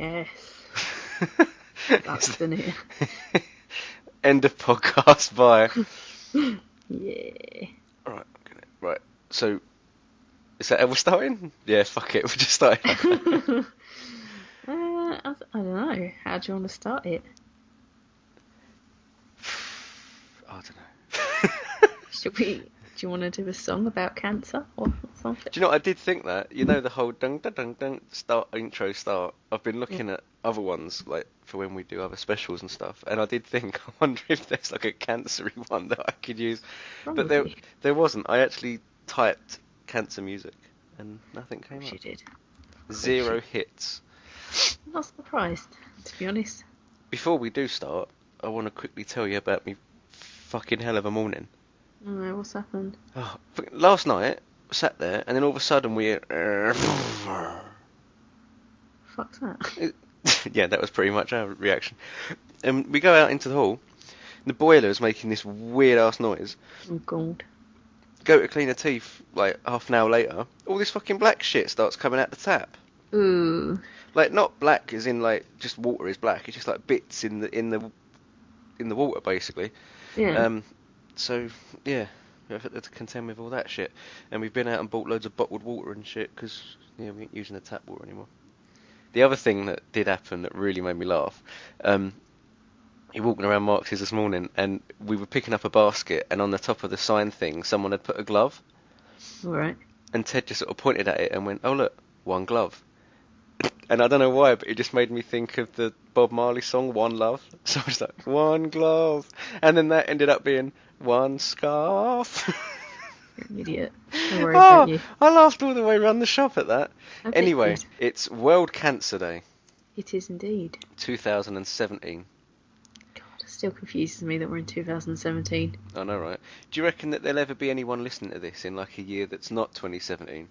Yes. That's in it. End of podcast. Bye. Yeah. Right. So, is that how we're starting? Yeah, fuck it. We're just starting. I don't know. How do you want to start it? I don't know. Do you want to do a song about cancer or something? Do you know what? I did think that. You know the whole dung dung dung dung start intro start. I've been looking at other ones like for when we do other specials and stuff, and I did think, I wonder if there's like a cancery one that I could use. Probably. But there wasn't. I actually typed cancer music and nothing came up. She did. 0 hits. I'm not surprised, to be honest. Before we do start, I want to quickly tell you about me fucking hell of a morning. Oh, what's happened? Oh, last night, sat there, and then all of a sudden we... Fuck's that? Yeah, that was pretty much our reaction. And we go out into the hall, the boiler is making this weird-ass noise. Oh, God. Go to clean the teeth, like, half an hour later, all this fucking black shit starts coming out the tap. Ooh. Like, not black as in, like, just water is black, it's just, like, bits in the water, basically. Yeah. So, yeah, we've had to contend with all that shit. And we've been out and bought loads of bottled water and shit, because, we ain't using the tap water anymore. The other thing that did happen that really made me laugh, you're walking around Marx's this morning, and we were picking up a basket, and on the top of the sign thing, someone had put a glove. Alright. And Ted just sort of pointed at it and went, oh look, one glove. And I don't know why, but it just made me think of the Bob Marley song, One Love. So I was like, one glove. And then that ended up being one scarf. You're an idiot. Don't worry about you. I laughed all the way around the shop at that. I bet Anyway, you did. it's World Cancer Day, It is indeed. 2017. God, it still confuses me that we're in 2017. I know, right? Do you reckon that there'll ever be anyone listening to this in like a year that's not 2017?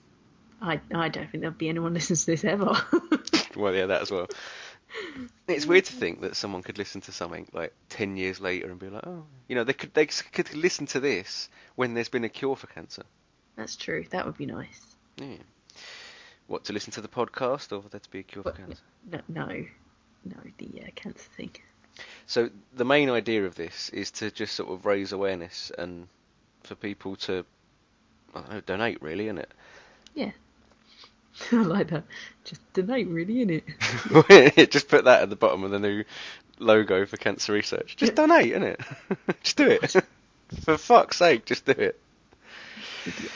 I don't think there'll be anyone listening to this ever. Well, yeah, that as well. It's weird to think that someone could listen to something like 10 years later and be like, oh, they could listen to this when there's been a cure for cancer. That's true. That would be nice. Yeah. What, to listen to the podcast, or for there to be a cure for cancer? No, the cancer thing. So the main idea of this is to just sort of raise awareness and for people to, I don't know, donate, really, isn't it? Yeah. I like that. Just donate, really, innit? Just put that at the bottom of the new logo for cancer research. Just donate, innit? Just do it. For fuck's sake, just do it. Idiot.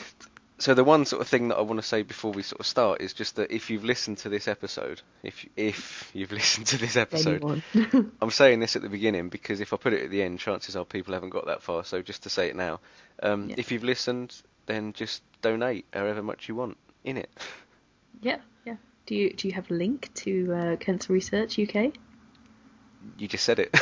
So the one sort of thing that I want to say before we sort of start is just that if you've listened to this episode, if you've listened to this episode, Anyone. I'm saying this at the beginning because if I put it at the end, chances are people haven't got that far. So just to say it now, if you've listened, then just donate however much you want in it. Yeah. Do you have a link to Cancer Research UK? You just said it.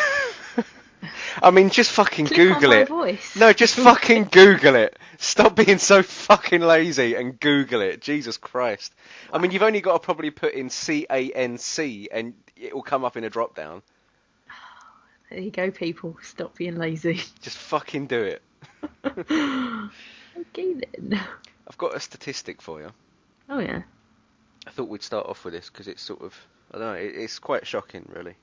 I mean, just fucking Click Google on my it. voice. No, just fucking Google it. Stop being so fucking lazy and Google it. Jesus Christ. I mean, you've only got to probably put in CANC and it will come up in a drop down. There you go, people. Stop being lazy. Just fucking do it. Okay then. I've got a statistic for you. Oh yeah. I thought we'd start off with this because it's sort of, I don't know, it's quite shocking, really.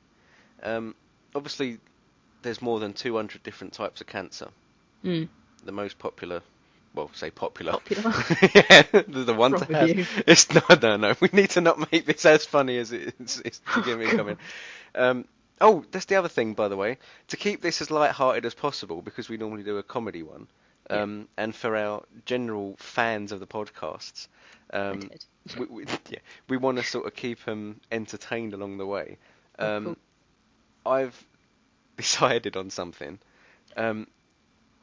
Obviously, there's more than 200 different types of cancer. Mm. The most popular, well, say popular. Yeah, the one to have. It's no. We need to not make this as funny as it's to get me coming. That's the other thing, by the way. To keep this as light-hearted as possible, because we normally do a comedy one, and for our general fans of the podcasts, we want to sort of keep them entertained along the way. Cool. I've decided on something.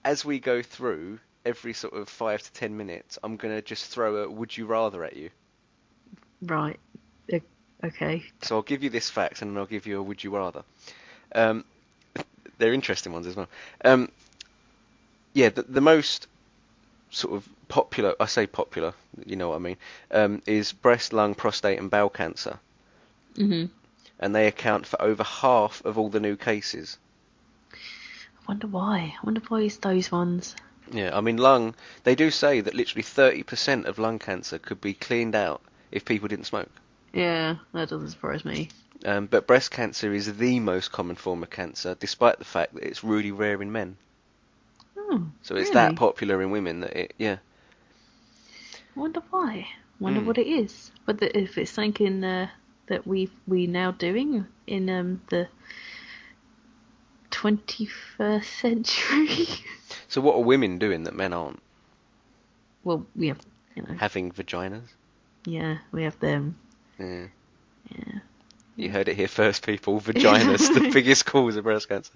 As we go through, every sort of 5 to 10 minutes, I'm going to just throw a would you rather at you. Right. Okay. So I'll give you this fact and then I'll give you a would you rather. They're interesting ones as well. The most sort of popular, I say popular, you know what I mean, is breast, lung, prostate and bowel cancer. Mm-hmm. And they account for over half of all the new cases. I wonder why. It's those ones. Yeah, I mean lung, they do say that literally 30% of lung cancer could be cleaned out if people didn't smoke. Yeah, that doesn't surprise me. But breast cancer is the most common form of cancer, despite the fact that it's really rare in men. Oh, So it's that really? popular in women that yeah. I wonder why. Wonder Mm. what it is. Whether if it's something that we now doing in the 21st century. So what are women doing that men aren't? Well, we have, you know, Having vaginas? yeah, we have them. Yeah. Yeah. You heard it here first, people. Vaginas, the biggest cause of breast cancer.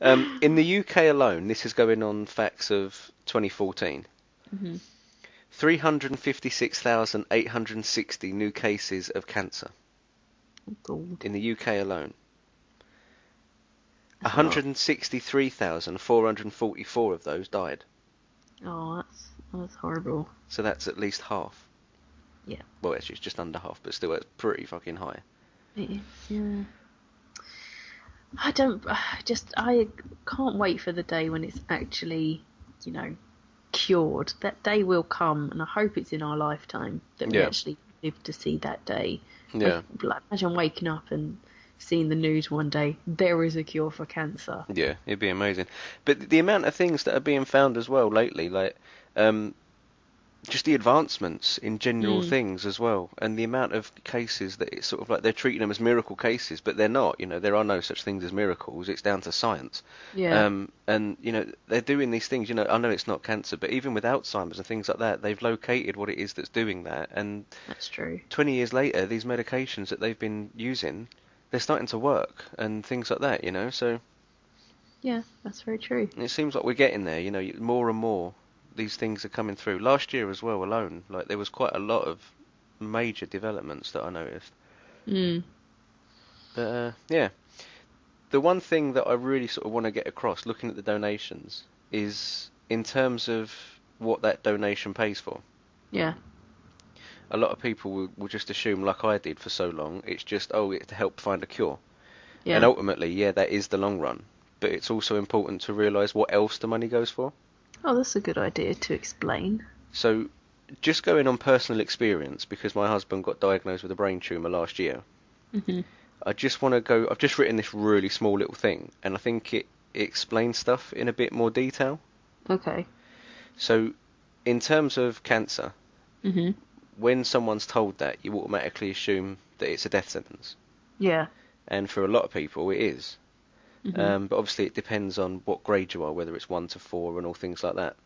In the UK alone, this is going on facts of 2014. Hmm. 356,860 new cases of cancer Oh, God. in the UK alone. That's a lot. 163,444 of those died. Oh, that's horrible. So that's at least half. Yeah. Well, actually, it's just under half, but still, it's pretty fucking high. It is, yeah. I can't wait for the day when it's actually, you know, cured. That day will come, and I hope it's in our lifetime that we Yeah. actually live to see that day. Yeah. Like, imagine waking up and seeing the news one day, there is a cure for cancer. Yeah, it'd be amazing. But the amount of things that are being found as well lately, like just the advancements in general Mm, things as well, and the amount of cases that it's sort of like they're treating them as miracle cases, but they're not. You know, there are no such things as miracles. It's down to science. yeah, And you know, they're doing these things. You know, I know it's not cancer, but even with Alzheimer's and things like that, they've located what it is that's doing that. And that's true. 20 years later, these medications that they've been using, they're starting to work and things like that. You know, so Yeah, that's very true. it seems like we're getting there. You know, more and more these things are coming through. Last year as well alone, like there was quite a lot of major developments that I noticed. Mm, But yeah, the one thing that I really sort of want to get across, looking at the donations, is in terms of what that donation pays for. yeah, A lot of people will just assume, like I did for so long, it's just, oh, it's to help find a cure. And yeah. ultimately, yeah, that is the long run. But it's also important to realise what else the money goes for. Oh, that's a good idea to explain. So, just going on personal experience, because my husband got diagnosed with a brain tumour last year, Hmm. I just want to go. I've just written this really small little thing, and I think it explains stuff in a bit more detail. Okay. So, in terms of cancer, Hmm. when someone's told that, you automatically assume that it's a death sentence. Yeah. And for a lot of people, it is. Hmm. But obviously, it depends on what grade you are, whether it's 1 to 4 and all things like that.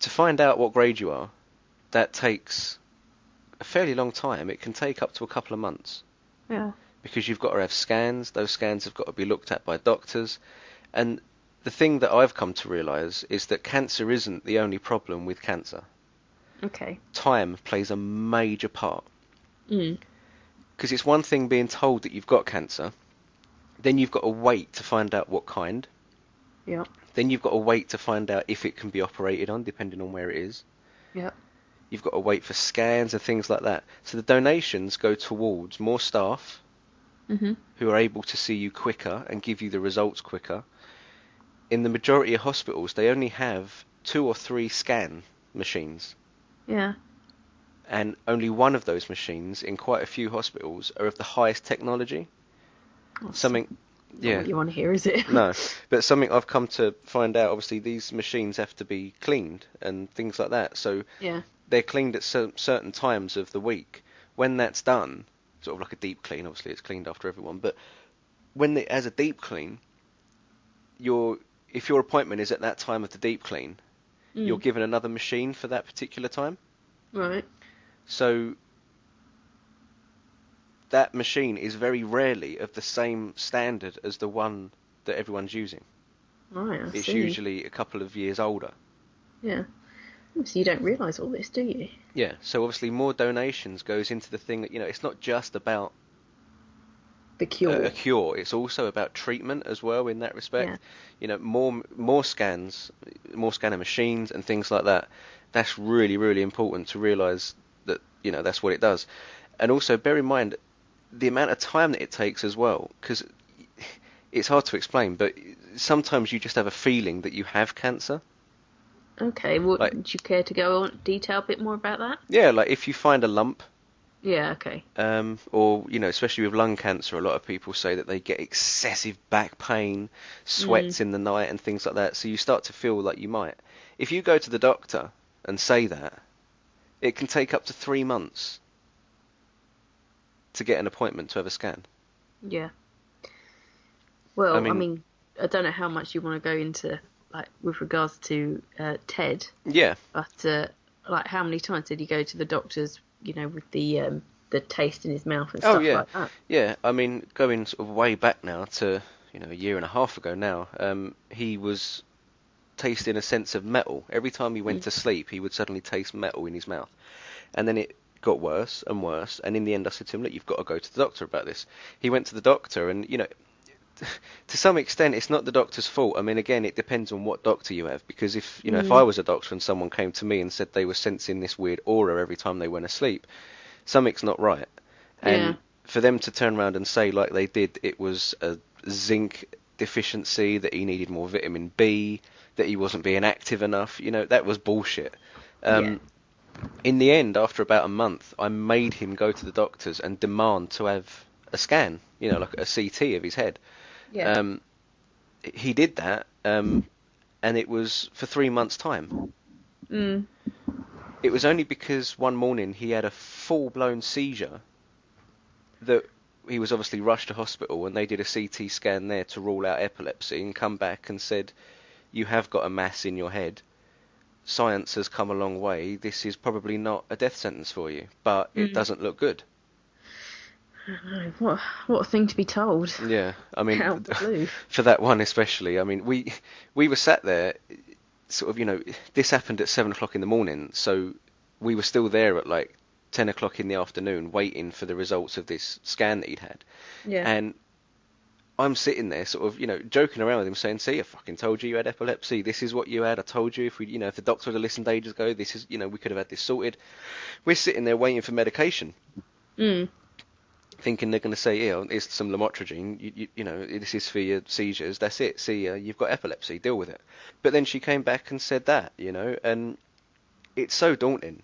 To find out what grade you are, that takes a fairly long time. It can take up to a couple of months. Yeah. Because you've got to have scans. Those scans have got to be looked at by doctors. And the thing that I've come to realise is that cancer isn't the only problem with cancer. Okay. Time plays a major part. Mm. Because it's one thing being told that you've got cancer, then you've got to wait to find out what kind. Yeah. Then you've got to wait to find out if it can be operated on, depending on where it is. Yeah. You've got to wait for scans and things like that. So the donations go towards more staff Hmm. who are able to see you quicker and give you the results quicker. In the majority of hospitals, they only have 2 or 3 scan machines. Yeah. And only one of those machines in quite a few hospitals are of the highest technology. That's Something, not yeah, what you want to hear, is it? no, but something I've come to find out, obviously these machines have to be cleaned and things like that. So Yeah. they're cleaned at certain times of the week. When that's done, sort of like a deep clean, obviously it's cleaned after everyone, but when it has a deep clean, if your appointment is at that time of the deep clean, you're Mm. given another machine for that particular time. Right. So that machine is very rarely of the same standard as the one that everyone's using. Right. I It's see. usually a couple of years older. Yeah. So you don't realise all this, do you? Yeah, so obviously more donations goes into the thing that, you know, it's not just about The cure. a cure, it's also about treatment as well in that respect. Yeah. You know, more scans, more scanner machines and things like that. That's really, really important to realise that, you know, that's what it does. And also bear in mind the amount of time that it takes as well, because it's hard to explain, but sometimes you just have a feeling that you have cancer. Okay. Well, Like, would you care to go on detail a bit more about that? yeah, like if you find a lump, Yeah, okay. Or, especially with lung cancer, a lot of people say that they get excessive back pain, Mm, sweats in the night, and things like that. So you start to feel like you might. If you go to the doctor and say that, it can take up to 3 months to get an appointment to have a scan. yeah. I Well, I mean, mean, I don't know how much you want to go into, like, with regards to Ted, yeah. but like, how many times did he go to the doctors, with the taste in his mouth and Oh, stuff yeah. like that? Yeah, I mean, going sort of way back now to, a year and a half ago now, he was tasting a sense of metal. Every time he went Mm. to sleep, he would suddenly taste metal in his mouth. And then it got worse and worse. And in the end, I said to him, look, you've got to go to the doctor about this. He went to the doctor, and, to some extent, it's not the doctor's fault. I mean, again, it depends on what doctor you have. Because if I Mm. was a doctor and someone came to me and said they were sensing this weird aura every time they went asleep, something's not right. Yeah. And for them to turn around and say, like they did, it was a zinc deficiency, that he needed more vitamin B, that he wasn't being active enough, that was bullshit. Yeah. Um, in the end, after about a month, I made him go to the doctors and demand to have a scan, like a CT of his head. Yeah. Um, he did that, and it was for 3 months' time. Mm. It was only because one morning he had a full-blown seizure that he was obviously rushed to hospital, and they did a CT scan there to rule out epilepsy, and come back and said, you have got a mass in your head. Science has come a long way. This is probably not a death sentence for you, but it Mm. doesn't look good. No, what a thing to be told Yeah, I mean, out of the blue. for that one especially, I mean, we were sat there, sort of, this happened at 7 o'clock in the morning, so we were still there at like 10 o'clock in the afternoon, waiting for the results of this scan that he'd had. Yeah. And I'm sitting there, sort of, joking around with him, saying, "See, I fucking told you you had epilepsy. This is what you had. I told you if the doctor had listened ages ago, this is, we could have had this sorted." We're sitting there waiting for medication, Mm. thinking they're going to say, "Yeah, it's some lamotrigine. This is for your seizures. That's it. See, you've got epilepsy. Deal with it." But then she came back and said that, and it's so daunting.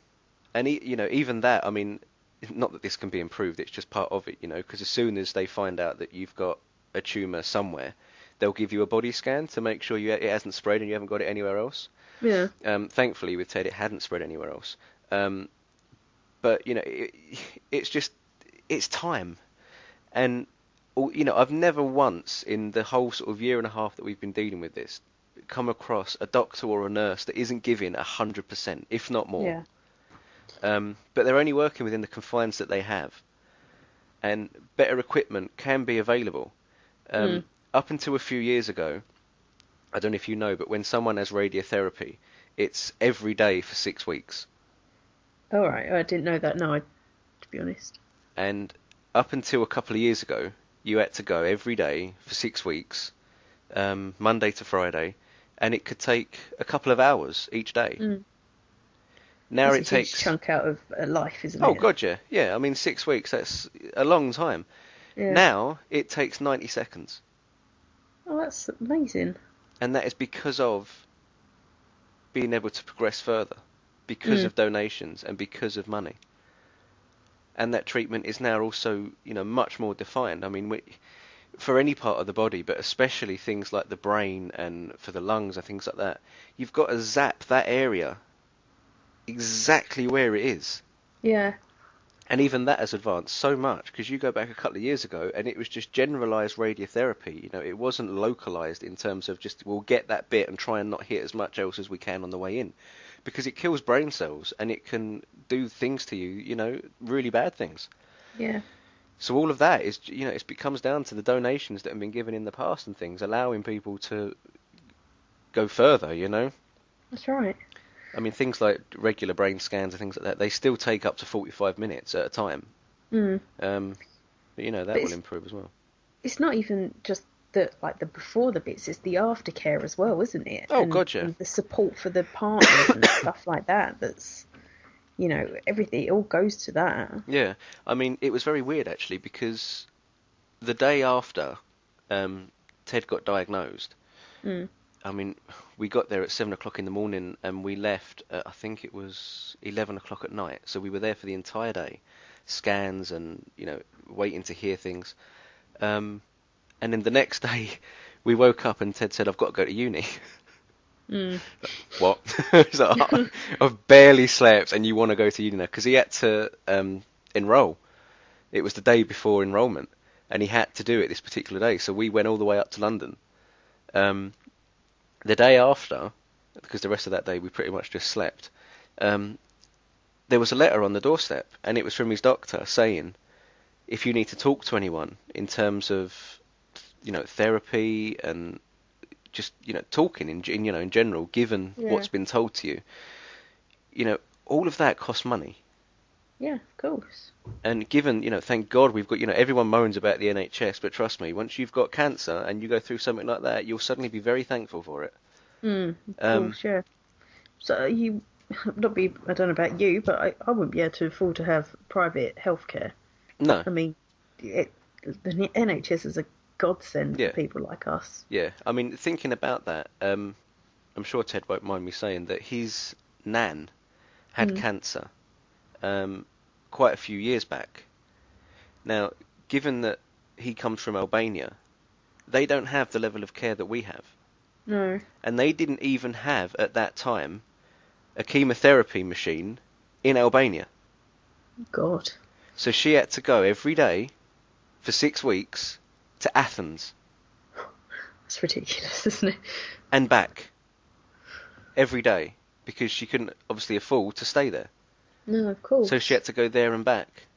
And even that, I mean, not that this can be improved. It's just part of it, because as soon as they find out that you've got a tumour somewhere, they'll give you a body scan to make sure it hasn't spread and you haven't got it anywhere else. Yeah. Thankfully, with Ted, it hadn't spread anywhere else. But it's just it's time, and I've never once in the whole sort of year and a half that we've been dealing with this come across a doctor or a nurse that isn't giving 100%, if not more. Yeah. But they're only working within the confines that they have, and better equipment can be available. Mm. Up until a few years ago, I don't know if you know, but when someone has radiotherapy, it's every day for 6 weeks. All right. I didn't know that. No, to be honest. And up until a couple of years ago, you had to go every day for 6 weeks, Monday to Friday, and it could take a couple of hours each day. Mm. Now That's a it huge takes... chunk out of life, isn't Oh, it? God, yeah. Yeah, I mean, 6 weeks, that's a long time. Yeah. Now it takes 90 seconds. Oh, that's amazing. And that is because of being able to progress further, because Mm. of donations, and because of money. And that treatment is now also, much more defined. I mean, for any part of the body, but especially things like the brain and for the lungs and things like that, you've got to zap that area exactly where it is. Yeah. And even that has advanced so much, because you go back a couple of years ago and it was just generalized radiotherapy. It wasn't localized in terms of just, we'll get that bit and try and not hit as much else as we can on the way in. Because it kills brain cells and it can do things to you, really bad things. Yeah. So all of that is, it comes down to the donations that have been given in the past and things, allowing people to go further. That's right. I mean, things like regular brain scans and things like that, they still take up to 45 minutes at a time. Mm. But, that But will improve as well. it's not even just the before the bits, it's the aftercare as well, isn't it? Oh, God, yeah. And the support for the partners and stuff like that. That's everything. It all goes to that. Yeah, I mean, it was very weird, actually, because the day after Ted got diagnosed, Mm. I mean, we got there at 7 o'clock in the morning and we left at, I think it was 11 o'clock at night. So we were there for the entire day. scans and, waiting to hear things. And then the next day, we woke up and Ted said, I've got to go to uni. Mm. What? It's like, I've barely slept and you want to go to uni now? Because he had to enroll. It was the day before enrolment, and he had to do it this particular day. So we went all the way up to London. The day after, because the rest of that day we pretty much just slept, there was a letter on the doorstep, and it was from his doctor saying, if you need to talk to anyone in terms of, therapy and just, talking in general, given what's been told to you, all of that costs money. Yeah, of course. And given, thank God we've got, everyone moans about the NHS, but trust me, once you've got cancer and you go through something like that, you'll suddenly be very thankful for it. Of course, yeah. So I don't know about you, but I wouldn't be able to afford to have private healthcare. No. I mean, the NHS is a godsend Yeah. for people like us. Yeah, I mean, thinking about that, I'm sure Ted won't mind me saying that his nan had cancer quite a few years back. Now, given that he comes from Albania, they don't have the level of care that we have. No. And they didn't even have, at that time, a chemotherapy machine in Albania. God. So she had to go every day for 6 weeks to Athens That's ridiculous, isn't it? and back every day because she couldn't obviously afford to stay there. No, of course. So she had to go there and back.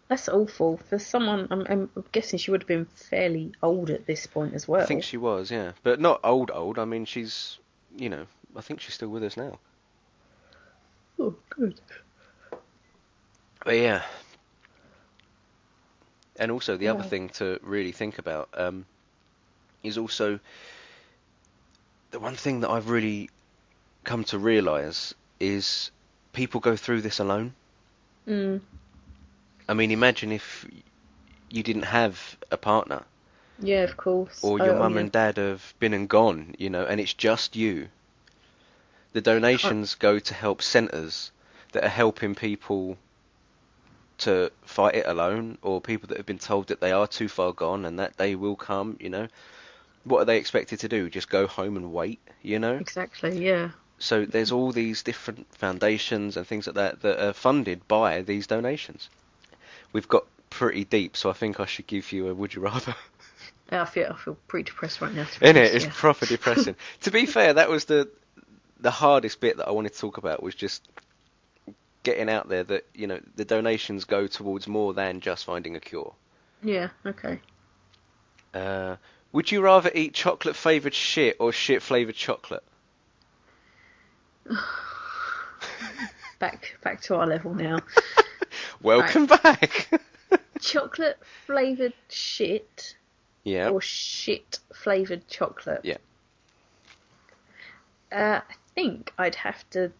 That's awful. For someone, I'm guessing she would have been fairly old at this point as well. I think she was, yeah. But not old. I mean, she's, I think she's still with us now. Oh, good. But yeah. And also the other thing to really think about is also the one thing that I've really come to realise is people go through this alone. Mm. I mean, imagine if you didn't have a partner. Yeah, of course. Or your mum and dad have been and gone, and it's just you. The donations go to help centres that are helping people to fight it alone, or people that have been told that they are too far gone and that day will come, What are they expected to do? Just go home and wait, Exactly, yeah. So there's all these different foundations and things like that are funded by these donations. We've got pretty deep, so I think I should give you a would you rather. I feel pretty depressed right now. Isn't it? It's proper depressing. To be fair, that was the hardest bit that I wanted to talk about, was just getting out there that, the donations go towards more than just finding a cure. Yeah, okay. Would you rather eat chocolate flavoured shit or shit flavoured chocolate? Back to our level now. Welcome back. Chocolate flavoured shit. Yeah. Or shit flavoured chocolate. Yeah. I think I'd have to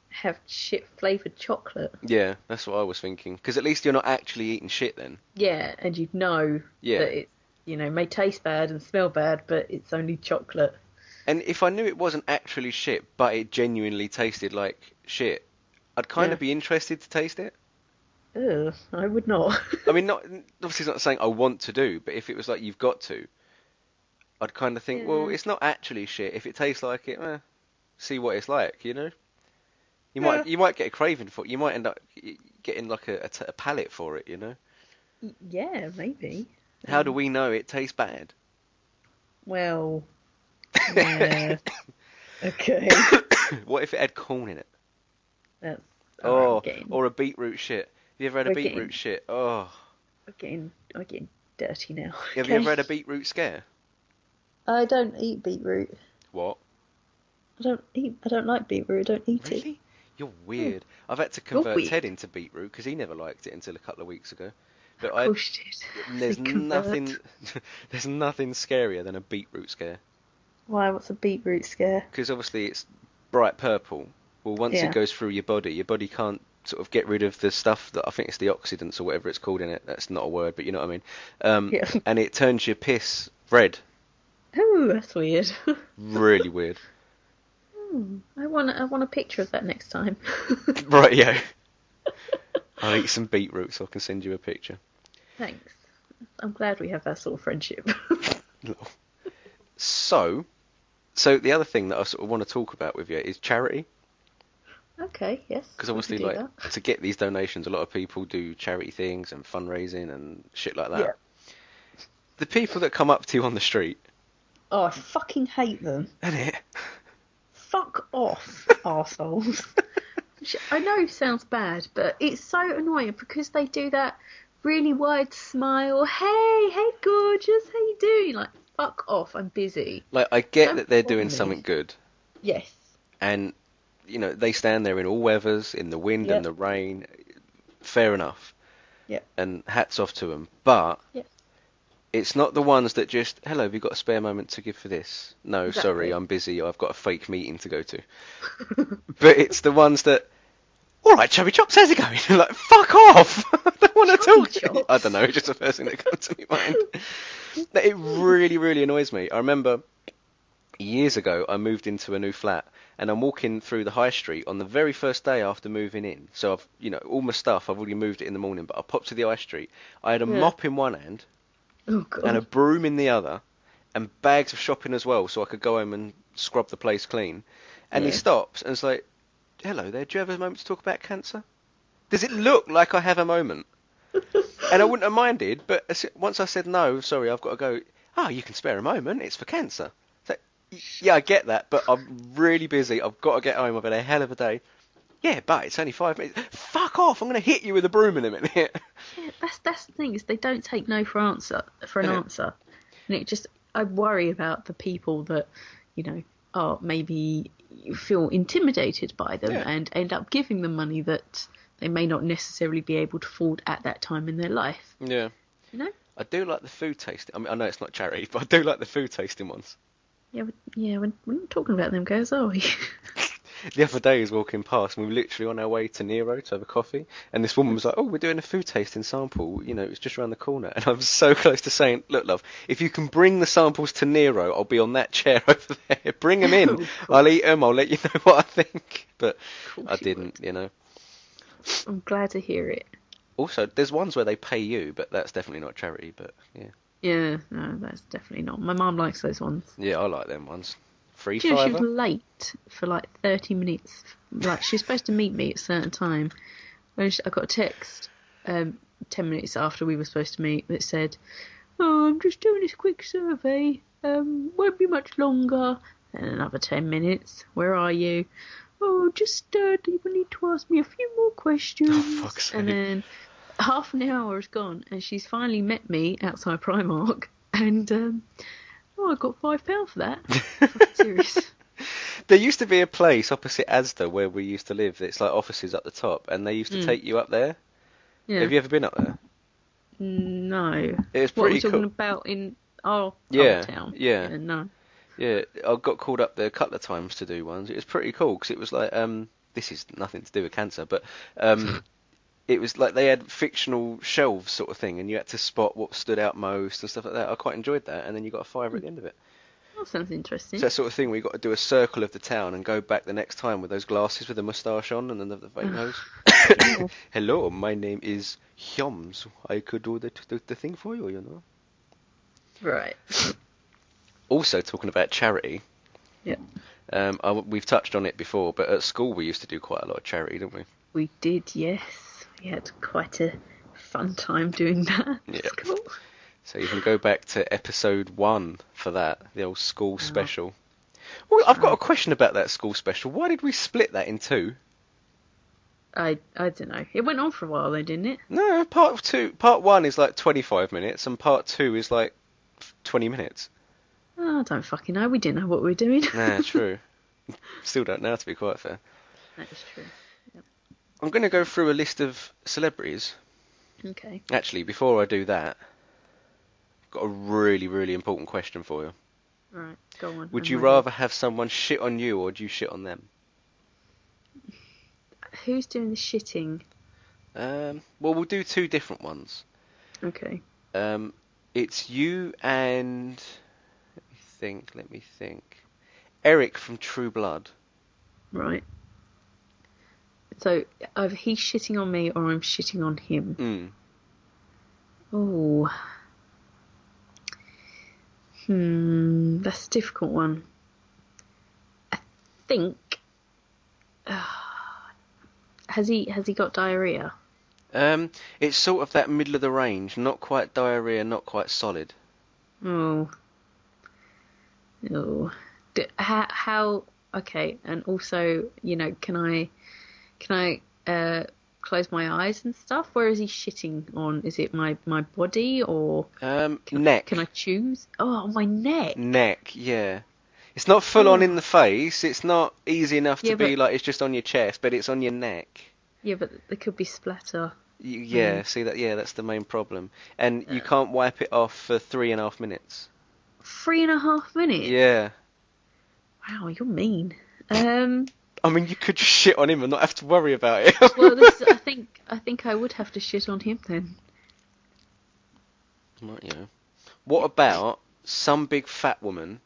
have shit flavoured chocolate. Yeah, that's what I was thinking. Because at least you're not actually eating shit then. Yeah, and you'd know that it, may taste bad and smell bad, but it's only chocolate. And if I knew it wasn't actually shit, but it genuinely tasted like shit, I'd kind of be interested to taste it. Ugh, I would not. I mean, obviously it's not saying I want to do, but if it was like you've got to, I'd kind of think, well, it's not actually shit. If it tastes like it, see what it's like, You might get a craving for it. You might end up getting like a palate for it, Yeah, maybe. How do we know it tastes bad? Well, yeah. Okay. What if it had corn in it? That's or a beetroot shit. Have you ever had a beetroot shit? Oh. I'm getting dirty now. Have you ever had a beetroot scare? I don't eat beetroot. What? I don't like beetroot. I don't eat it. Really? You're weird. I've had to convert Ted into beetroot because he never liked it until a couple of weeks ago. But of course you did. there's nothing scarier than a beetroot scare. Why? What's a beetroot scare? Because obviously it's bright purple. Well, once it goes through your body can't sort of get rid of the stuff that I think it's the oxidants or whatever it's called in it. That's not a word, but you know what I mean. And it turns your piss red. Oh, that's weird. Really weird. I want a picture of that next time. Right, yeah. I'll eat some beetroot so I can send you a picture. Thanks. I'm glad we have that sort of friendship. So the other thing that I sort of want to talk about with you is charity. Okay, yes. Because we obviously, can do like, that. to get these donations, a lot of people do charity things and fundraising and shit like that. Yeah. The people that come up to you on the street, Oh, I fucking hate them. innit? Fuck off, arseholes. I know it sounds bad, but it's so annoying because they do that really wide smile. Hey, gorgeous, how you doing? Like, fuck off, I'm busy. Like, I get Don't that they're bother doing me. something good, Yes. and they stand there in all weathers, in the wind and Yep. the rain. Fair enough. Yep. And hats off to them, but Yep. it's not the ones that just, hello, have you got a spare moment to give for this? No, Exactly. sorry, I'm busy. I've got a fake meeting to go to. But it's the ones that, all right, Chubby Chops, how's it going? Like, fuck off! I don't want to talk to you. Chops. I don't know, it's just the first thing that comes to my mind. It really, really annoys me. I remember years ago, I moved into a new flat, and I'm walking through the high street on the very first day after moving in. So I've, all my stuff, I've already moved it in the morning, but I popped to the high street. I had a mop in one hand, Oh, God. and a broom in the other, and bags of shopping as well, so I could go home and scrub the place clean. And he Yeah. stops and is like, hello there, do you have a moment to talk about cancer? Does it look like I have a moment? And I wouldn't have minded, but once I said, no, sorry, I've got to go, you can spare a moment, it's for cancer. So, yeah, I get that, but I'm really busy, I've got to get home, I've had a hell of a day. Yeah, but it's only 5 minutes. Fuck off, I'm going to hit you with a broom in a minute. Yeah, that's the thing, is they don't take no for an answer. And it just, I worry about the people that, are maybe feel intimidated by them and end up giving them money that they may not necessarily be able to afford at that time in their life. Yeah. I do like the food tasting. I mean, I know it's not charity, but I do like the food tasting ones. Yeah, we're not talking about them guys, are we? The other day, I was walking past, and we were literally on our way to Nero to have a coffee, and this woman was like, we're doing a food tasting sample, it's just around the corner. And I was so close to saying, look, love, if you can bring the samples to Nero, I'll be on that chair over there. Bring them in. I'll eat them. I'll let you know what I think. But I didn't, I'm glad to hear it. Also, there's ones where they pay you, but that's definitely not charity, but yeah. Yeah, no, that's definitely not. My mum likes those ones. Yeah, I like them ones. Free Do you know, she was fiver. late for like 30 minutes. Like, she was supposed to meet me at a certain time. I got a text 10 minutes after we were supposed to meet that said, I'm just doing this quick survey. Won't be much longer. And another 10 minutes. Where are you? Just you need to ask me a few more questions. Oh, fuck's sake. And then half an hour has gone, and she's finally met me outside Primark, and I got £5 for that. Fucking serious. There used to be a place opposite Asda where we used to live. It's like offices up the top, and they used to take you up there. Yeah. Have you ever been up there? No. It was What are pretty we talking cool. about in our town? Yeah. No. Yeah, I got called up there a couple of times to do ones. It was pretty cool because it was like, this is nothing to do with cancer, but it was like they had fictional shelves sort of thing, and you had to spot what stood out most and stuff like that. I quite enjoyed that, and then you got a fiver at the end of it. That sounds interesting. It's that sort of thing where you got to do a circle of the town and go back the next time with those glasses with the moustache on and then the fake nose. Hello, my name is Hyoms. I could do the thing for you, Right. Also, talking about charity. Yeah. We've touched on it before, but at school we used to do quite a lot of charity, didn't we? We did, yes. We had quite a fun time doing that at school. So you can go back to episode 1 for that, the old school special. Well, I've got a question about that school special. Why did we split that in 2? I don't know. It went on for a while though, didn't it? No, part 1 is like 25 minutes, and part 2 is like 20 minutes. Oh, I don't fucking know. We didn't know what we were doing. Nah, true. Still don't know, to be quite fair. That is true. Yep. I'm going to go through a list of celebrities. Okay. Actually, before I do that, I've got a really, really important question for you. Right, go on. Would I'm you ready. rather have someone shit on you, or do you shit on them? Who's doing the shitting? Well, we'll do 2 different ones. Okay. It's you and... Let me think. Eric from True Blood. Right. So either he's shitting on me or I'm shitting on him. Oh. That's a difficult one. I think. Has he got diarrhea? It's sort of that middle of the range, not quite diarrhea, not quite solid. Oh. Oh. How? Okay, and also, can I close my eyes and stuff? Where is he shitting on? Is it my body or neck? Can I choose? Oh, my neck. Neck, yeah. It's not full on in the face. It's not easy enough to be like it's just on your chest, but it's on your neck. Yeah, but there could be splatter. See that? Yeah, that's the main problem. And you can't wipe it off for 3.5 minutes. 3.5 minutes? Yeah. Wow, you're mean. I mean, you could just shit on him and not have to worry about it. Well, I think I would have to shit on him then. Right, yeah. What about some big fat woman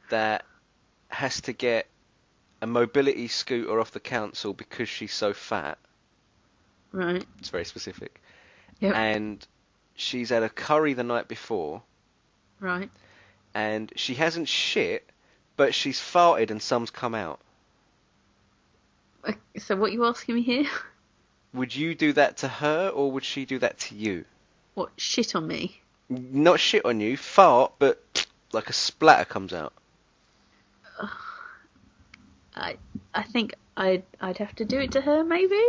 that has to get a mobility scooter off the council because she's so fat? Right. It's very specific. Yep. And she's had a curry the night before. Right. And she hasn't shit, but she's farted and some's come out. So what are you asking me here? Would you do that to her, or would she do that to you? What, shit on me? Not shit on you, fart, but like a splatter comes out. I think I'd have to do it to her, maybe.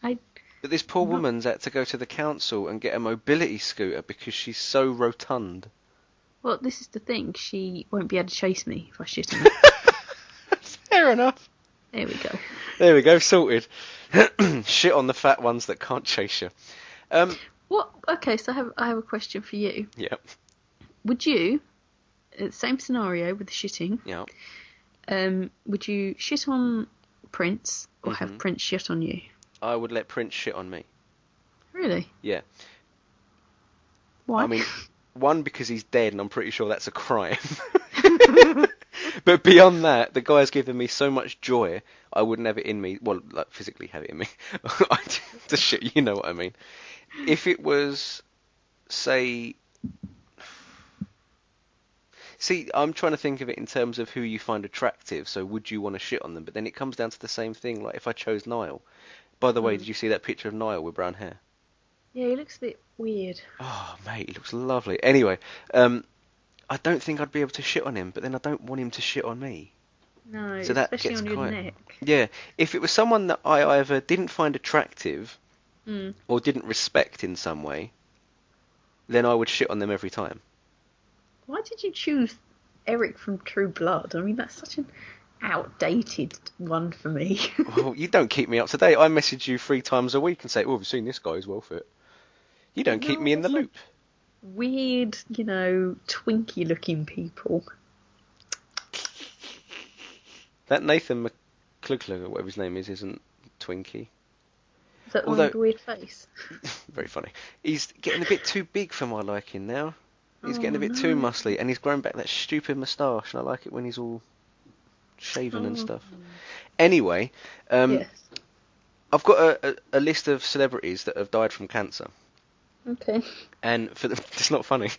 But this poor woman's had to go to the council and get a mobility scooter because she's so rotund. Well, this is the thing. She won't be able to chase me if I shit on her. Fair enough. There we go. There we go, sorted. Shit on the fat ones that can't chase you. What? Okay, so I have a question for you. Yep. Would you, same scenario with the shitting, Yep. would you shit on Prince or have Prince shit on you? I would let Prince shit on me. Really? Yeah. Why? I mean, one, because he's dead and I'm pretty sure that's a crime. But beyond that, the guy's given me so much joy, I wouldn't have it in me. Well, like physically have it in me. The shit, you know what I mean. If it was, say... See, I'm trying to think of it in terms of who you find attractive, so would you want to shit on them? But then it comes down to the same thing, like if I chose Niall. By the way, did you see that picture of Niall with brown hair? Yeah, he looks a bit weird. Oh, mate, he looks lovely. Anyway, I don't think I'd be able to shit on him, but then I don't want him to shit on me. No, so that especially gets on your quite... neck. Yeah, if it was someone that I either didn't find attractive or didn't respect in some way, then I would shit on them every time. Why did you choose Eric from True Blood? I mean, that's such an outdated one for me. Well, you don't keep me up to date. I message you 3 times a week and say, oh, have you seen this guy? He's well fit. You don't keep me in the loop. Weird, Twinkie looking people. That Nathan McClugler, or whatever his name is, isn't Twinkie. Is that one with the weird face? Very funny. He's getting a bit too big for my liking now. He's getting a bit too muscly, and he's grown back that stupid moustache, and I like it when he's all shaven and stuff. Anyway, yes. I've got a list of celebrities that have died from cancer. Okay. And it's not funny.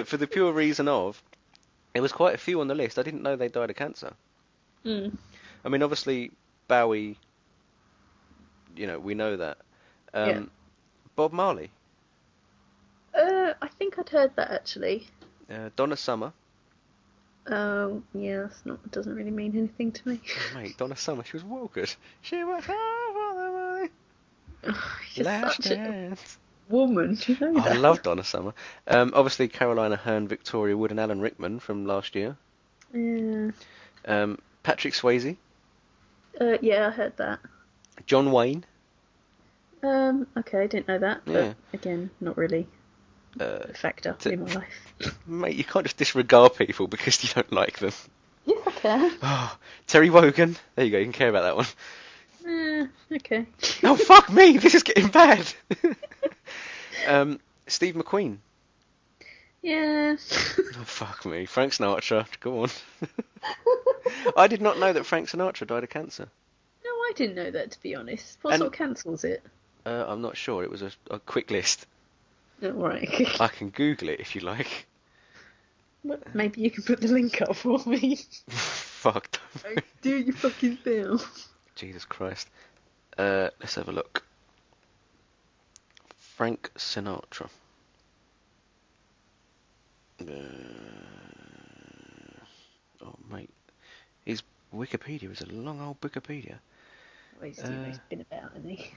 For the pure reason of, there was quite a few on the list. I didn't know they died of cancer. I mean, obviously, Bowie, we know that. Bob Marley. I think I'd heard that, actually. Donna Summer. Oh, yeah, doesn't really mean anything to me. Oh, mate, Donna Summer, she was well good. She was She's Last such Dance. a woman, do you know that? I love Donna Summer. Obviously, Carolina Hearn, Victoria Wood, and Alan Rickman from last year. Yeah. Patrick Swayze. Yeah, I heard that. John Wayne. Okay, I didn't know that, but Yeah. again, not really a factor in my life. Mate, you can't just disregard people because you don't like them. Yes, I can. Oh, Terry Wogan. There you go, you can care about that one. Okay. Oh, fuck me, this is getting bad. Steve McQueen. Yeah. Oh, fuck me. Frank Sinatra, go on. I did not know that Frank Sinatra died of cancer. No, I didn't know that, to be honest. What And sort of cancer was it? I'm not sure. It was a quick list. Oh, right. I can Google it if you like. Well, maybe you can put the link up for me. Fucked. Do you fucking self. Jesus Christ. Let's have a look. Frank Sinatra. Oh, mate. His Wikipedia is a long old Wikipedia. Well, he's been about, hasn't he?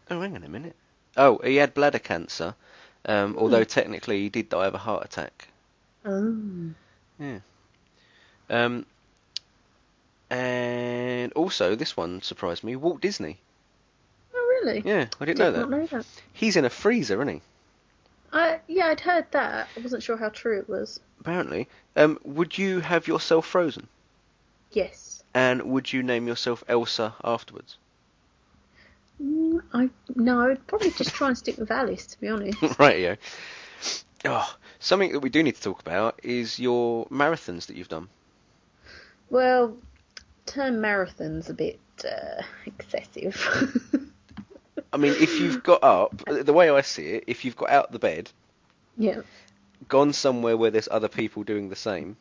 Oh, hang on a minute. Oh, he had bladder cancer, although technically he did die of a heart attack. Oh. Yeah. And also, this one surprised me, Walt Disney. Oh, really? Yeah, I didn't Did know not know that. He's in a freezer, isn't he? Yeah, I'd heard that. I wasn't sure how true it was. Apparently. Would you have yourself frozen? Yes. And would you name yourself Elsa afterwards? No, I'd probably just try and stick with Alice, to be honest. Right, yeah. Oh, something that we do need to talk about is your marathons that you've done. Well, term marathon's a bit excessive. I mean, if you've got up, the way I see it, if you've got out the bed, Yeah. gone somewhere where there's other people doing the same,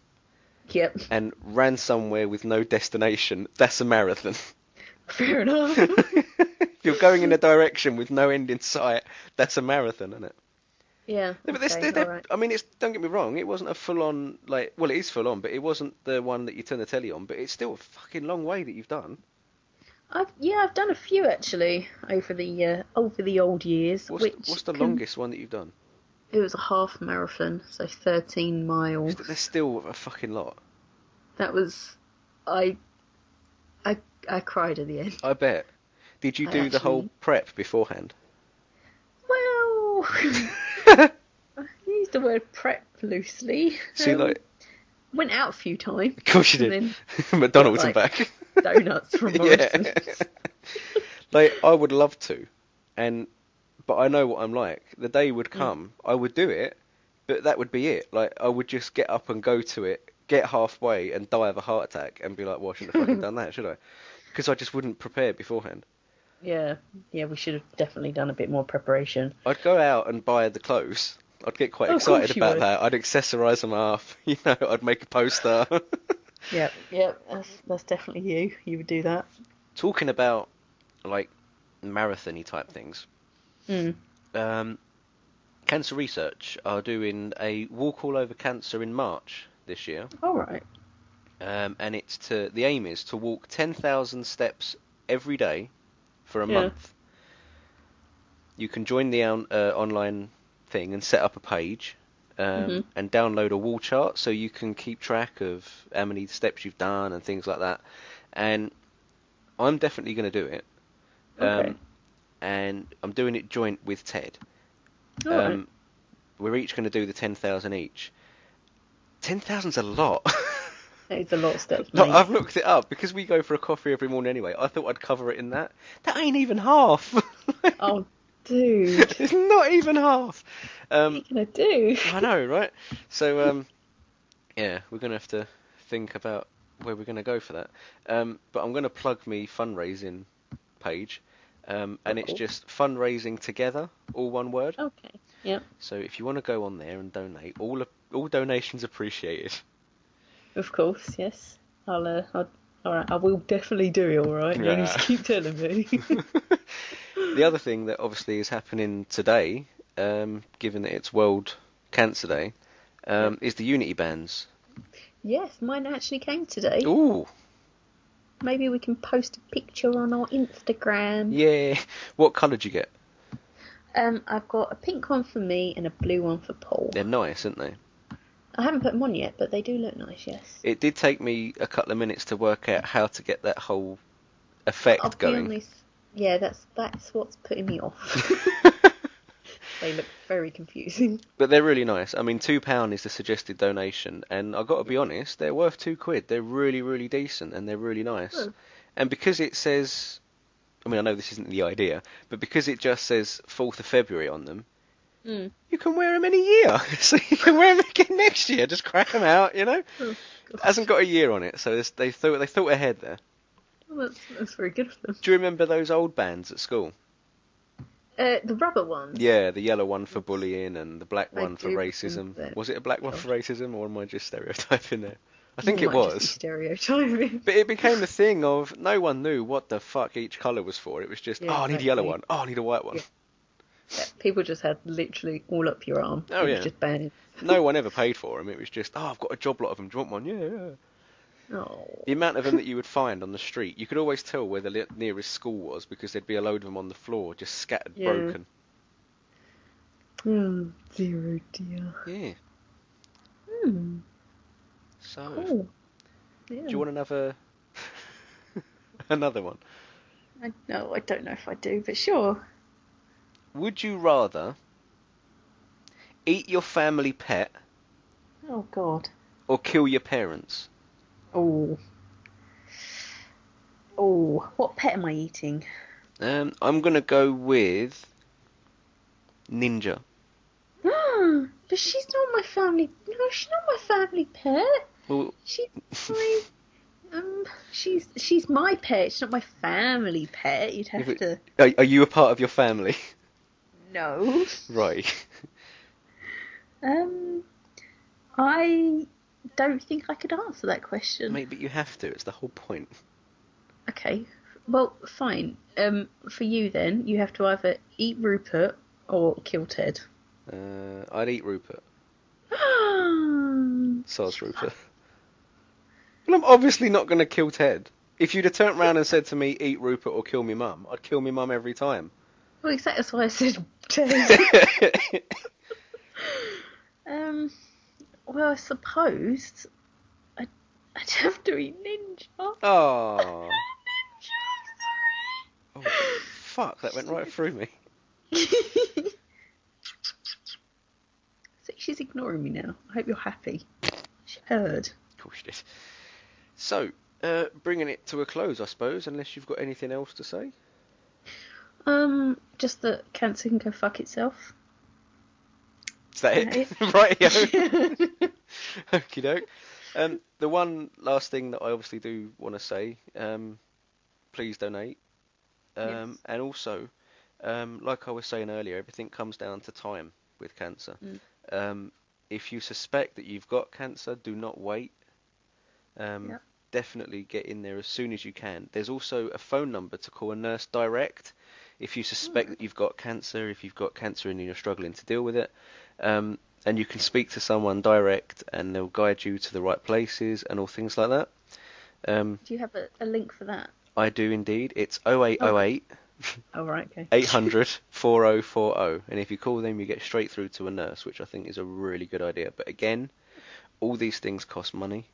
Yep. and ran somewhere with no destination, that's a marathon. Fair enough. If you're going in a direction with no end in sight, that's a marathon, isn't it? Yeah. No, but Okay, alright. I mean, don't get me wrong, it wasn't a full-on, like, well, it is full-on, but it wasn't the one that you turn the telly on, but it's still a fucking long way that you've done. I've done a few actually over the old years. What's the longest one that you've done? It was a half marathon, so 13 miles. There's still a fucking lot. That was, I cried at the end. I bet. Did you do the whole prep beforehand? Well, I use the word prep loosely. See, Went out a few times. Of course you did. McDonald's and back. Donuts from Morrison's. Like, I would love to, but I know what I'm like. The day would come, I would do it, but that would be it. Like, I would just get up and go to it, get halfway and die of a heart attack and be like, well, I shouldn't have fucking done that, should I? Because I just wouldn't prepare beforehand. Yeah, we should have definitely done a bit more preparation. I'd go out and buy the clothes. I'd get quite excited about that. I'd accessorise them up. I'd make a poster. Yeah, that's definitely you. You would do that. Talking about, like, marathon-y type things. Cancer Research are doing a walk all over cancer in March this year. All right. And the aim is to walk 10,000 steps every day for a month. You can join the online thing and set up a page and download a wall chart so you can keep track of how many steps you've done and things like that. And I'm definitely going to do it. Okay. And I'm doing it joint with Ted. Right. We're each going to do the 10,000 each. 10,000's a lot. It's a lot of steps, No, mate. I've looked it up because we go for a coffee every morning anyway. I thought I'd cover it in that. That ain't even half. Oh, dude. It's not even half. What are you going to do? I know, right? So, yeah, we're going to have to think about where we're going to go for that. But I'm going to plug me fundraising page. And it's just fundraising together, all one word. Okay, yeah. So if you want to go on there and donate, all donations appreciated. Of course, yes. All right, I will definitely do it, all right? You just keep telling me. The other thing that obviously is happening today, given that it's World Cancer Day, is the Unity bands. Yes, mine actually came today. Ooh. Maybe we can post a picture on our Instagram. Yeah. What colour did you get? I've got a pink one for me and a blue one for Paul. They're nice, aren't they? I haven't put them on yet, but they do look nice, yes. It did take me a couple of minutes to work out how to get that whole effect going. I'll be honest, yeah, that's what's putting me off. They look very confusing. But they're really nice. I mean, £2 is the suggested donation, and I've got to be honest, they're worth £2. They're really, really decent, and they're really nice. Oh. And because it says, I mean, I know this isn't the idea, but because it just says 4th of February on them, you can wear them in a year. So you can wear them again next year. Just crack them out, you know? Oh, It hasn't got a year on it, so they thought ahead there. Well, that's very good of them. Do you remember those old bands at school? The rubber ones. Yeah, the yellow one for bullying and the black I one for do racism. remember that. Was it a black one God. for racism, or am I just stereotyping there? I think You it might just be was. stereotyping. But it became a thing of no one knew what the fuck each colour was for. It was just, Yeah, I need a yellow exactly. one. Oh, I need a white one. Yeah. Yeah, people just had literally all up your arm. Oh, It yeah. was just banned. No one ever paid for them. It was just, I've got a job lot of them. Do you want one? Yeah, yeah. Oh. The amount of them that you would find on the street, you could always tell where the nearest school was because there'd be a load of them on the floor, just scattered, Yeah. broken. Oh, dear, dear. Yeah. Hmm. So, Cool. Yeah. do you want another another one? I don't know if I do, but sure. Would you rather eat your family pet Oh, God. or kill your parents? Oh. Oh, what pet am I eating? I'm gonna go with Ninja. But she's not my family. No, she's not my family pet. Well, She's my she's my pet. She's not my family pet. You'd have to. are you a part of your family? No. Right. I don't think I could answer that question. Maybe you have to. It's the whole point. Okay. Well, fine. For you then, you have to either eat Rupert or kill Ted. I'd eat Rupert. Soz Rupert. Well, I'm obviously not going to kill Ted. If you'd have turned round and said to me, eat Rupert or kill me mum, I'd kill me mum every time. Well, exactly. That's why I said Ted. Well, I suppose I'd have to eat Ninja. Oh. Ninja, I'm Oh, fuck, that went right through me. sorry. So she's ignoring me now. I hope you're happy. She heard. Of course you did. So, bringing it to a close, I suppose, unless you've got anything else to say. Just that cancer can go fuck itself. Is that it? Right. Right, okie doke. The one last thing that I obviously do want to say, please donate. Yes. And also, like I was saying earlier, everything comes down to time with cancer. If you suspect that you've got cancer, do not wait. Yep. Definitely get in there as soon as you can. There's also a phone number to call a nurse direct if you suspect that you've got cancer, if you've got cancer and you're struggling to deal with it. And you can speak to someone direct and they'll guide you to the right places and all things like that. Do you have a link for that? I do indeed. It's 0808 Oh, right, okay. 800 4040. And if you call them, you get straight through to a nurse, which I think is a really good idea. But again, all these things cost money.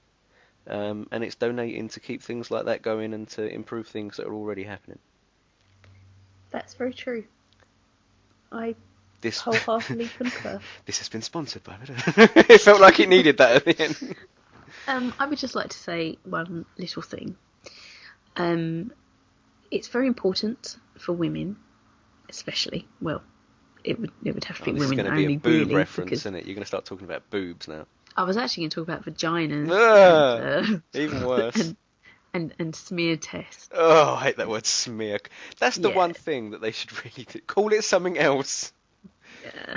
And it's donating to keep things like that going and to improve things that are already happening. That's very true. I wholeheartedly concur. This has been sponsored by It felt like it needed that at the end. I would just like to say one little thing. It's very important for women, especially. Well, it would have to be This is women going to be only, a boob really, reference, because isn't it? You're going to start talking about boobs now. I was actually going to talk about vaginas Even worse. and smear tests. Oh, I hate that word smear. That's the Yeah. one thing that they should really do. Call it something else.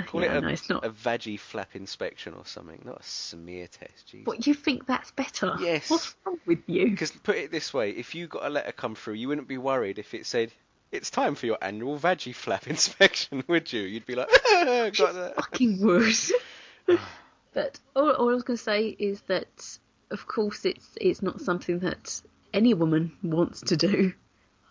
Call it it's not. a veggie flap inspection or something, not a smear test. Jesus. What, you think that's better? Yes. What's wrong with you? Because put it this way, if you got a letter come through, you wouldn't be worried if it said, it's time for your annual veggie flap inspection, would you? You'd be like, got that. Fucking would. But all I was going to say is that, of course, it's not something that any woman wants to do,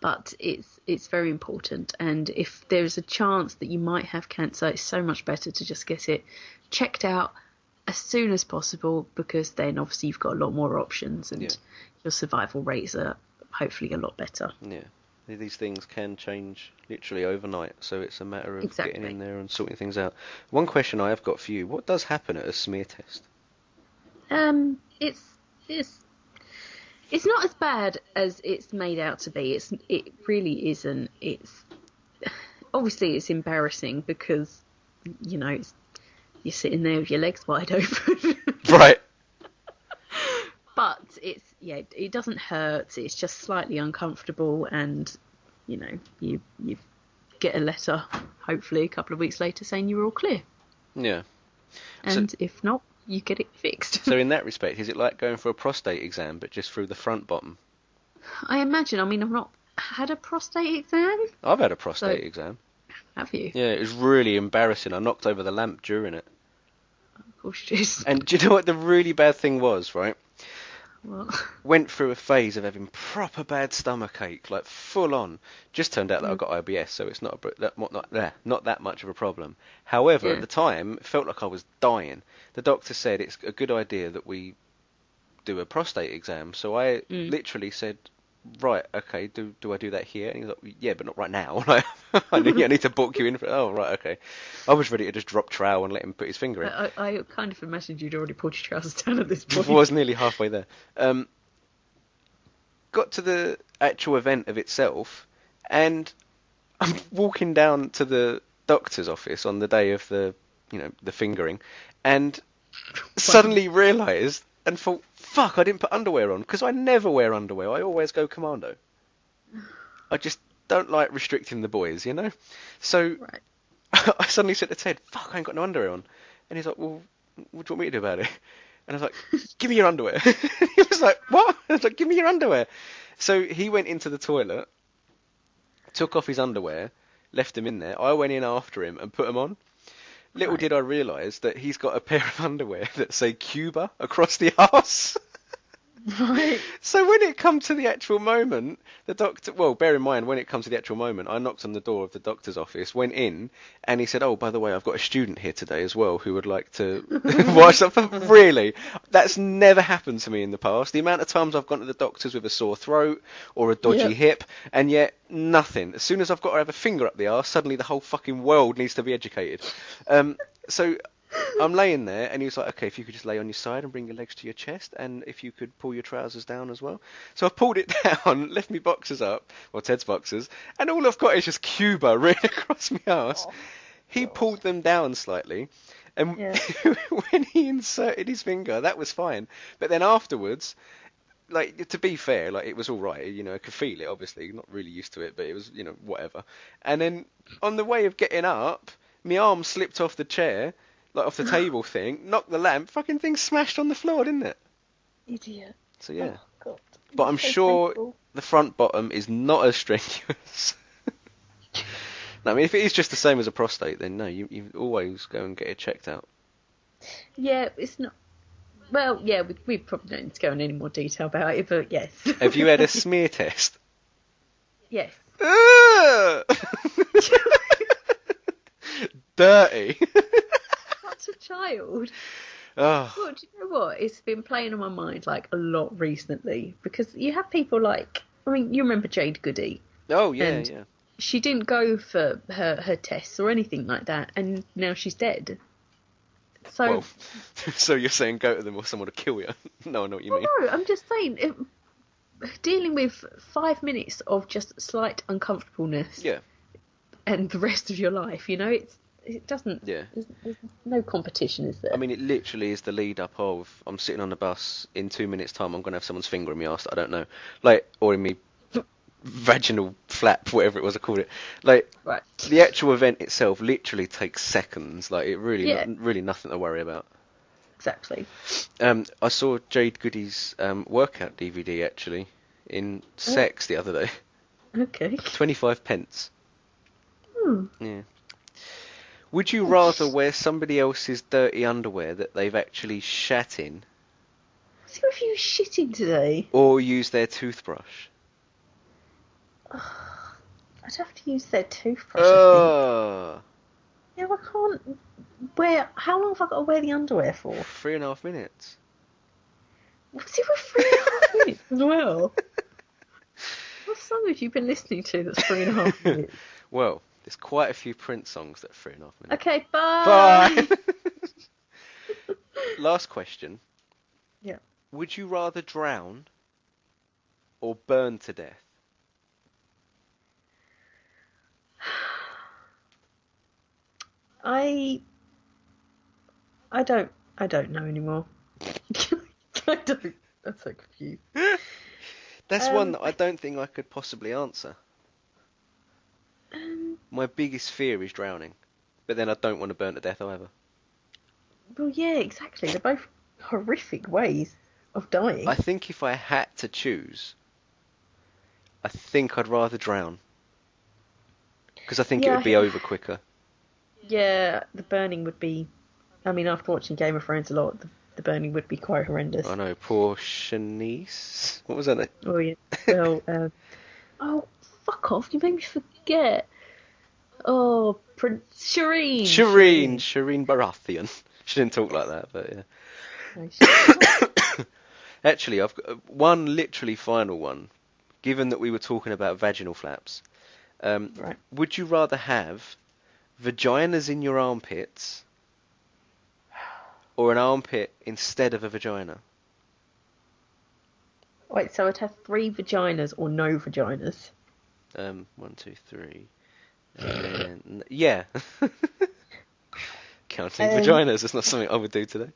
but it's very important. And if there's a chance that you might have cancer, it's so much better to just get it checked out as soon as possible, because then obviously you've got a lot more options and your survival rates are hopefully a lot better. Yeah. These things can change literally overnight, so it's a matter of getting in there and sorting things out. One question I have got for you: what does happen at a smear test? It's not as bad as it's made out to be. It really isn't. It's obviously it's embarrassing because you're sitting there with your legs wide open. Right. But yeah, it doesn't hurt. It's just slightly uncomfortable, and you get a letter, hopefully a couple of weeks later, saying you're all clear. Yeah. And if not, you get it fixed. So in that respect, is it like going for a prostate exam, but just through the front bottom? I imagine. I mean, I've not had a prostate exam. I've had a prostate exam. Have you? Yeah, it was really embarrassing. I knocked over the lamp during it. Of course you did. And do you know what the really bad thing was, right? What? Went through a phase of having proper bad stomachache, like full on. Just turned out that I got IBS, so it's not that much of a problem. However, at the time, it felt like I was dying. The doctor said it's a good idea that we do a prostate exam. So I literally said, right, okay, do I do that here? And he was like, yeah, but not right now. Like, I need to book you in for. Oh, right, okay. I was ready to just drop trowel and let him put his finger in. I kind of imagined you'd already pulled your trousers down at this point. I was nearly halfway there. Got to the actual event of itself, and I'm walking down to the doctor's office on the day of the fingering, and suddenly realised and thought, fuck, I didn't put underwear on, because I never wear underwear. I always go commando. I just don't like restricting the boys, So Right. I suddenly said to Ted, fuck, I ain't got no underwear on. And he's like, well, what do you want me to do about it? And I was like, give me your underwear. He was like, what? I was like, give me your underwear. So he went into the toilet, took off his underwear, left them in there. I went in after him and put them on. Little did I realise that he's got a pair of underwear that say Cuba across the arse. Right. So when it comes to the actual moment, the doctor, well, bear in mind, when it comes to the actual moment, I knocked on the door of the doctor's office, went in, and he said, oh, by the way, I've got a student here today as well who would like to watch something. Really? That's never happened to me in the past. The amount of times I've gone to the doctors with a sore throat or a dodgy hip, and yet nothing. As soon as I've got to have a finger up the arse, suddenly the whole fucking world needs to be educated. So I'm laying there, and he was like, okay, if you could just lay on your side and bring your legs to your chest, and if you could pull your trousers down as well. So I pulled it down, left my boxers up, or Ted's boxers, and all I've got is just Cuba right across my arse. He pulled them down slightly, and when he inserted his finger, that was fine. But then afterwards, like, to be fair, like, it was all right, I could feel it, obviously, not really used to it, but it was, whatever. And then on the way of getting up, my arm slipped off the chair, like off the table thing, knocked the lamp, fucking thing smashed on the floor, didn't it? Idiot. So yeah. Oh, God. But I'm sure the front bottom is not as strenuous. No, I mean, if it is just the same as a prostate, then no, you always go and get it checked out. Yeah, it's not. Well, yeah, we probably don't need to go into any more detail about it, but yes. Have you had a smear test? Yes. Dirty. Such a child. Oh. Well, do you know what? It's been playing on my mind like a lot recently, because you have people like, I mean, you remember Jade Goody? Oh yeah, and yeah. She didn't go for her tests or anything like that, and now she's dead. So, well, so you're saying go to them or someone to kill you? No, I know what you mean. No, I'm just saying, dealing with 5 minutes of just slight uncomfortableness, and the rest of your life, it doesn't. Yeah. There's no competition, is there? I mean, it literally is the lead up of, I'm sitting on the bus, in 2 minutes' time I'm going to have someone's finger in my arse that I don't know. Like, or in me vaginal flap, whatever it was I called it. Like, right. The actual event itself literally takes seconds. Like, it really, really nothing to worry about. Exactly. I saw Jade Goody's workout DVD, actually, in Sex the other day. Okay. 25 pence. Yeah. Would you rather wear somebody else's dirty underwear that they've actually shat in? So if you shitting today? Or use their toothbrush? I'd have to use their toothbrush. I think. Yeah, I can't wear. How long have I got to wear the underwear for? 3.5 minutes. What's it for 3.5 minutes as well? What song have you been listening to that's 3.5 minutes? Well, there's quite a few Prince songs that are 3.5 minutes. Okay, bye. Bye. Last question. Yeah. Would you rather drown or burn to death? I don't know anymore. I don't. I'm so confused. That's one that I don't think I could possibly answer. My biggest fear is drowning, but then I don't want to burn to death either. Well, yeah, exactly. They're both horrific ways of dying. I think if I had to choose, I think I'd rather drown. Because I think it would be over quicker. Yeah, the burning would be... I mean, after watching Game of Thrones a lot, the burning would be quite horrendous. I know, poor Shanice. What was her name? Oh, yeah. Well, oh, fuck off. You made me forget. Oh, Prince Shireen. Shireen Baratheon. She didn't talk like that, but yeah. No, Actually, I've got one literally final one. Given that we were talking about vaginal flaps, right. would you rather have vaginas in your armpits or an armpit instead of a vagina? Wait, so I'd have 3 vaginas or no vaginas? 1, 2, 3. And yeah. Counting vaginas is not something I would do today.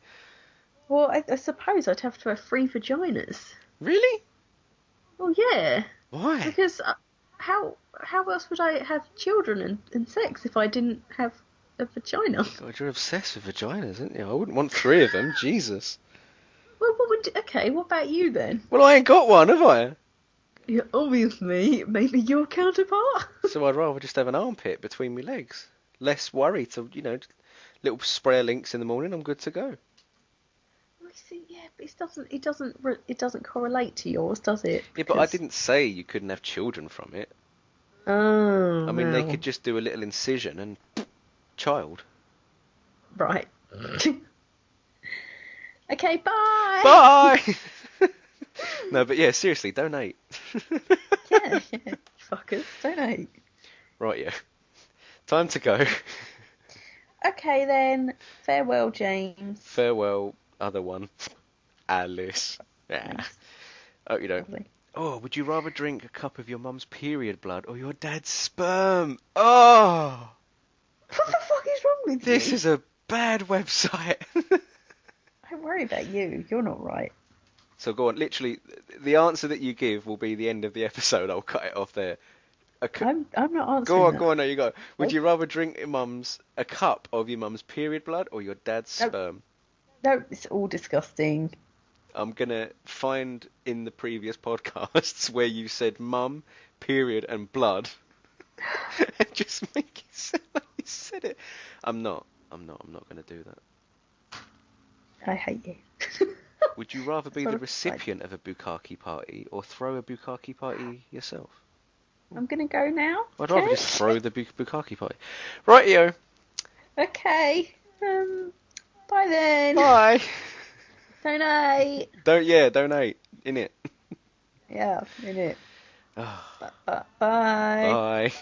Well, I suppose I'd have to have 3 vaginas. Really? Well, yeah. Why? Because how else would I have children and sex if I didn't have a vagina? God, you're obsessed with vaginas, aren't you? I wouldn't want 3 of them. Jesus. Well, okay, what about you then? Well, I ain't got one, have I? Yeah, obviously, maybe your counterpart. So I'd rather just have an armpit between my legs. Less worry to, little sprayer links in the morning, I'm good to go. I see, yeah, but it doesn't correlate to yours, does it? Yeah, but I didn't say you couldn't have children from it. Oh, I mean, they well. could just do a little incision and child. Right. Okay, bye. Bye! No, but yeah, seriously, donate. Yeah, fuckers, donate. Right, yeah. Time to go. Okay then, farewell, James. Farewell, other one. Alice. Yeah. Thanks. Oh, you know. Lovely. Oh, would you rather drink a cup of your mum's period blood or your dad's sperm? Oh! What the fuck is wrong with you? This is a bad website. Don't worry about you. You're not right. So go on, literally, the answer that you give will be the end of the episode. I'll cut it off there. I'm not answering Go on, that. go on, there you go. Would Nope. you rather drink a cup of your mum's period blood or your dad's Nope. sperm? No, it's all disgusting. I'm going to find in the previous podcasts where you said mum, period, and blood. And just make it sound like you said it. I'm not going to do that. I hate you. Would you rather be Sort the of recipient of a bukkake party or throw a bukkake party yourself? I'm gonna go now. I'd rather just throw the bukkake party. Rightio. Okay. Bye then. Bye. Donate. Donate. In it. Yeah, in it. Oh, Bye. bye.